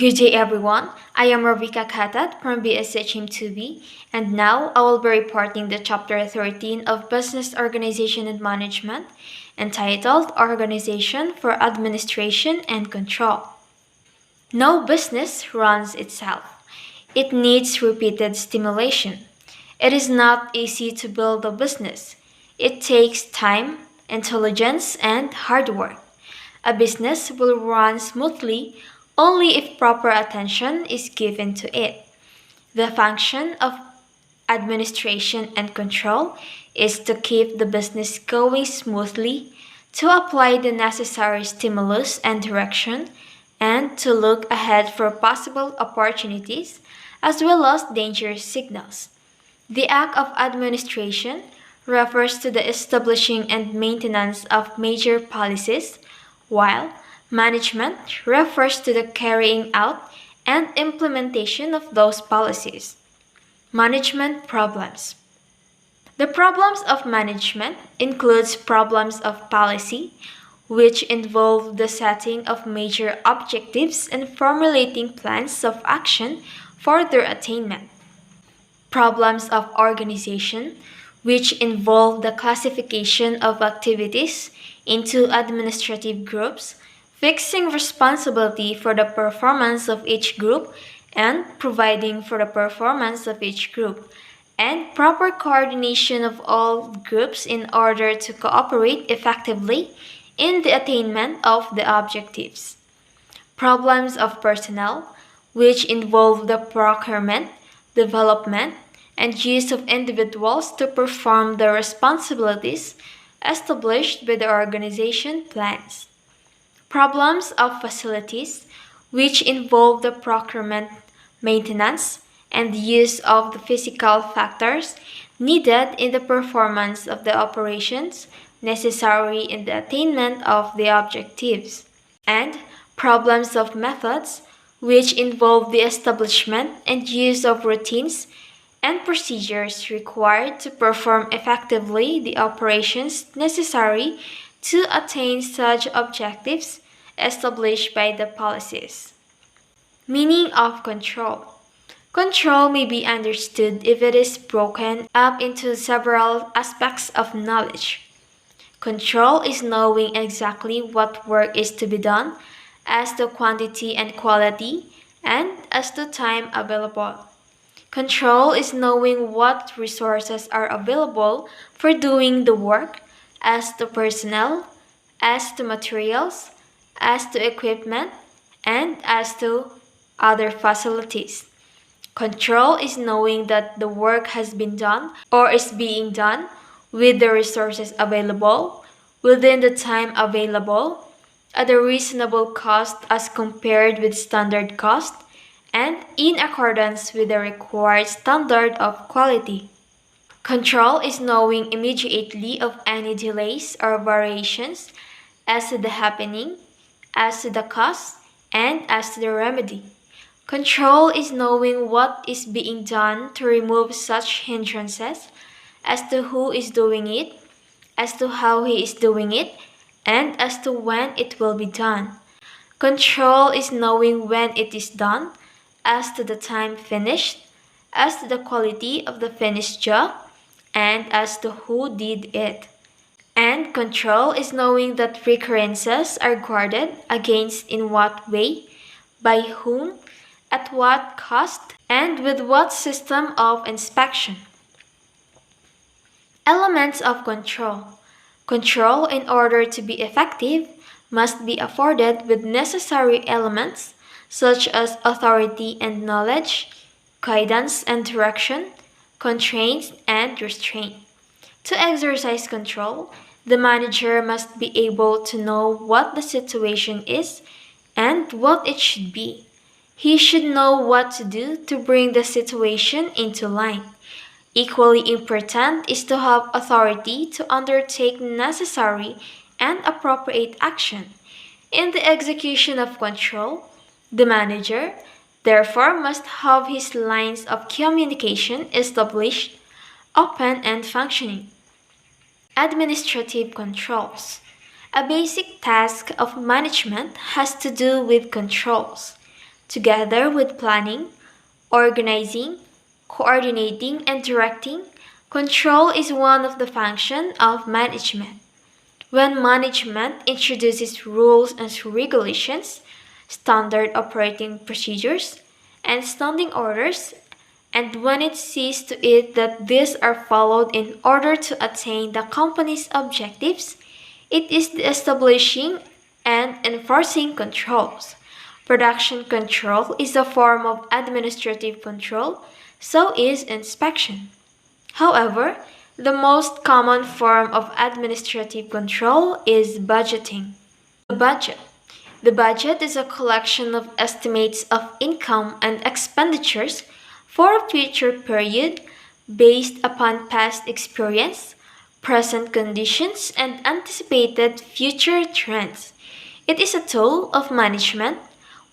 Good day everyone, I am Rovica Catad from BSHM2B and now I will be reporting the Chapter 13 of Business Organization and Management entitled Organization for Administration and Control. No business runs itself. It needs repeated stimulation. It is not easy to build a business. It takes time, intelligence, and hard work. A business will run smoothly only if proper attention is given to it. The function of administration and control is to keep the business going smoothly, to apply the necessary stimulus and direction, and to look ahead for possible opportunities as well as danger signals. The act of administration refers to the establishing and maintenance of major policies, while management refers to the carrying out and implementation of those policies. Management problems. The problems of management includes problems of policy, which involve the setting of major objectives and formulating plans of action for their attainment. Problems of organization, which involve the classification of activities into administrative groups, fixing responsibility for the performance of each group and providing for the performance of each group, and proper coordination of all groups in order to cooperate effectively in the attainment of the objectives. Problems of personnel, which involve the procurement, development, and use of individuals to perform the responsibilities established by the organization plans. Problems of facilities, which involve the procurement, maintenance, and use of the physical factors needed in the performance of the operations necessary in the attainment of the objectives. And problems of methods, which involve the establishment and use of routines and procedures required to perform effectively the operations necessary to attain such objectives established by the policies. Meaning of control. Control may be understood if it is broken up into several aspects of knowledge. Control is knowing exactly what work is to be done as to quantity and quality, and as to time available. Control is knowing what resources are available for doing the work, as to personnel, as to materials, as to equipment, and as to other facilities. Control is knowing that the work has been done or is being done with the resources available, within the time available, at a reasonable cost as compared with standard cost, and in accordance with the required standard of quality. Control is knowing immediately of any delays or variations as to the happening, as to the cause, and as to the remedy. Control is knowing what is being done to remove such hindrances, as to who is doing it, as to how he is doing it, and as to when it will be done. Control is knowing when it is done, as to the time finished, as to the quality of the finished job, and as to who did it. And control is knowing that recurrences are guarded against in what way, by whom, at what cost, and with what system of inspection. Elements of control. Control, in order to be effective, must be afforded with necessary elements such as authority and knowledge, guidance and direction, constraints and restraint. To exercise control, the manager must be able to know what the situation is and what it should be. He should know what to do to bring the situation into line. Equally important is to have authority to undertake necessary and appropriate action. In the execution of control, the manager, therefore, must have his lines of communication established, open, and functioning. Administrative controls. A basic task of management has to do with controls. together with planning, organizing, coordinating, and directing. Control is one of the functions of management. When management introduces rules and regulations, standard operating procedures, and standing orders, and when it sees to it that these are followed in order to attain the company's objectives, it is the establishing and enforcing controls. Production control is a form of administrative control, so is inspection. However, the most common form of administrative control is budgeting. The budget. The budget is a collection of estimates of income and expenditures for a future period based upon past experience, present conditions, and anticipated future trends. It is a tool of management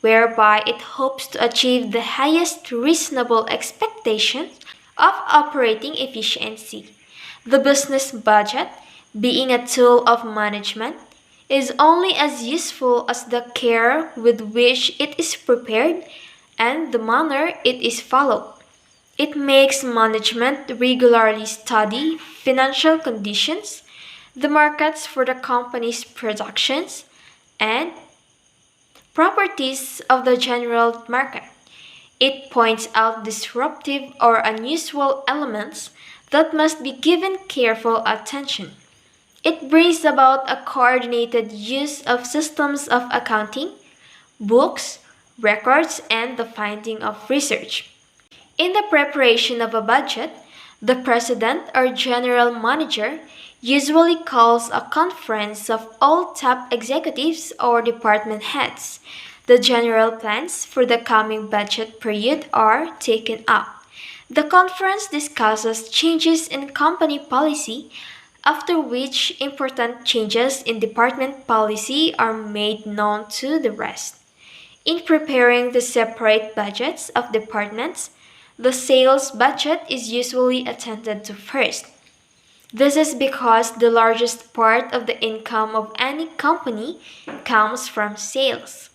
whereby it hopes to achieve the highest reasonable expectations of operating efficiency. The business budget, being a tool of management, is only as useful as the care with which it is prepared and the manner it is followed. It makes management regularly study financial conditions, the markets for the company's productions, and properties of the general market. It points out disruptive or unusual elements that must be given careful attention. It brings about a coordinated use of systems of accounting, books, records, and the finding of research. In the preparation of a budget, the president or general manager usually calls a conference of all top executives or department heads. The general plans for the coming budget period are taken up. The conference discusses changes in company policy, after which important changes in department policy are made known to the rest. In preparing the separate budgets of departments, the sales budget is usually attended to first. This is because the largest part of the income of any company comes from sales,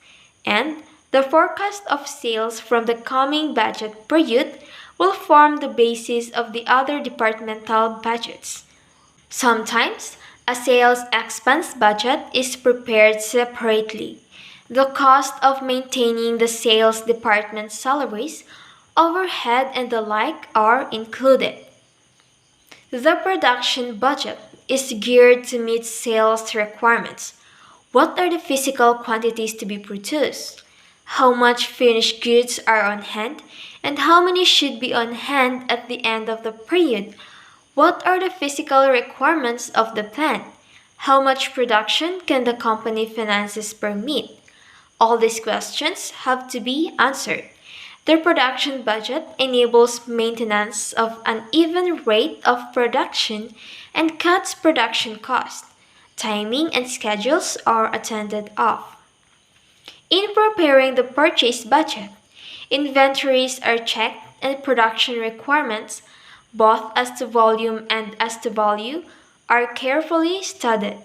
and the forecast of sales from the coming budget period will form the basis of the other departmental budgets. Sometimes, a sales expense budget is prepared separately. The cost of maintaining the sales department's salaries, overhead, and the like are included. The production budget is geared to meet sales requirements. What are the physical quantities to be produced? How much finished goods are on hand? And how many should be on hand at the end of the period? What are the physical requirements of the plant? How much production can the company finances permit? All these questions have to be answered. The production budget enables maintenance of an even rate of production and cuts production costs. Timing and schedules are attended off. In preparing the purchase budget, inventories are checked and production requirements, both as to volume and as to value, are carefully studied.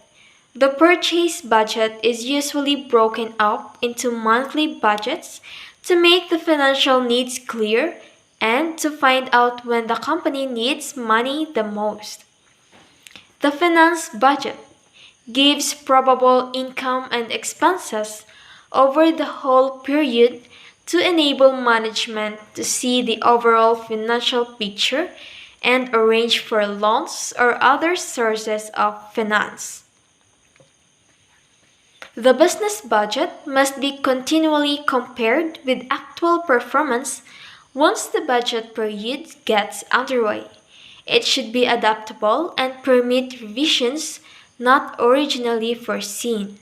The purchase budget is usually broken up into monthly budgets to make the financial needs clear and to find out when the company needs money the most. The finance budget gives probable income and expenses over the whole period to enable management to see the overall financial picture and arrange for loans or other sources of finance. The business budget must be continually compared with actual performance once the budget period gets underway. It should be adaptable and permit revisions not originally foreseen.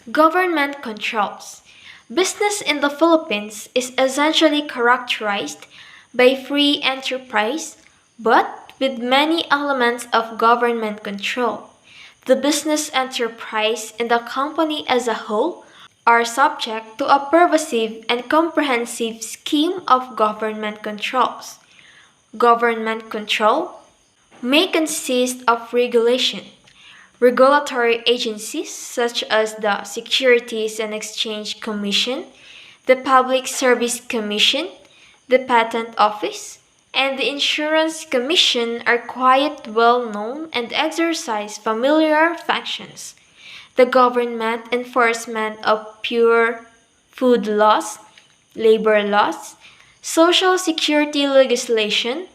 Government controls. Business in the Philippines is essentially characterized by free enterprise, but with many elements of government control. The business enterprise and the company as a whole are subject to a pervasive and comprehensive scheme of government controls. Government control may consist of regulation. Regulatory agencies such as the Securities and Exchange Commission, The Public Service Commission, the Patent Office, and the Insurance Commission are quite well known and exercise familiar functions. The government enforcement of pure food laws, labor laws, social security legislation,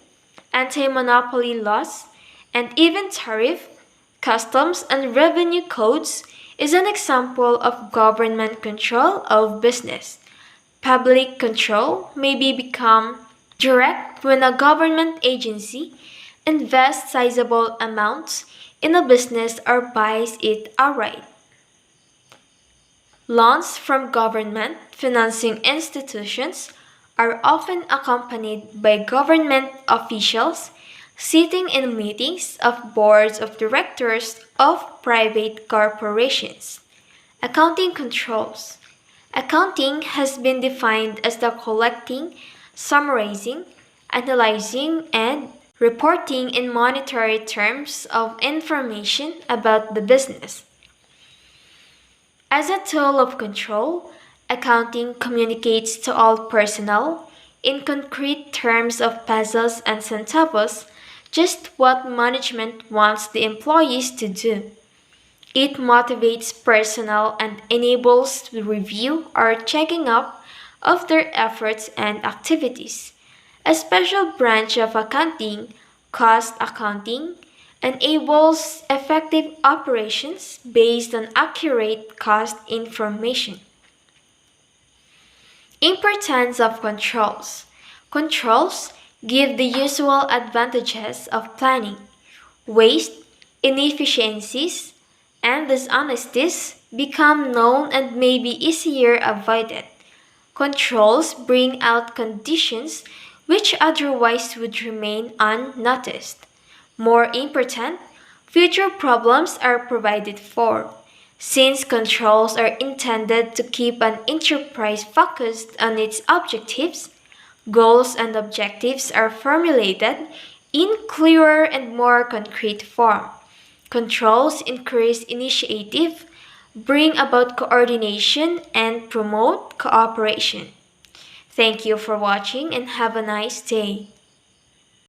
anti-monopoly laws, and even tariff, customs, and revenue codes is an example of government control of business. Public control may become direct when a government agency invests sizable amounts in a business or buys it outright. Loans from government financing institutions are often accompanied by government officials sitting in meetings of boards of directors of private corporations. Accounting controls. Accounting has been defined as the collecting, summarizing, analyzing, and reporting in monetary terms of information about the business. As a tool of control, accounting communicates to all personnel, in concrete terms of pesos and centavos, just what management wants the employees to do. It motivates personnel and enables the review or checking up of their efforts and activities. A special branch of accounting, cost accounting, enables effective operations based on accurate cost information. Importance of controls. Controls give the usual advantages of planning. Waste, inefficiencies, and dishonesties become known and may be easier avoided. Controls bring out conditions which otherwise would remain unnoticed. More important, future problems are provided for, since controls are intended to keep an enterprise focused on its objectives. Goals and objectives are formulated in clearer and more concrete form. Controls increase initiative, bring about coordination, and promote cooperation. Thank you for watching and have a nice day.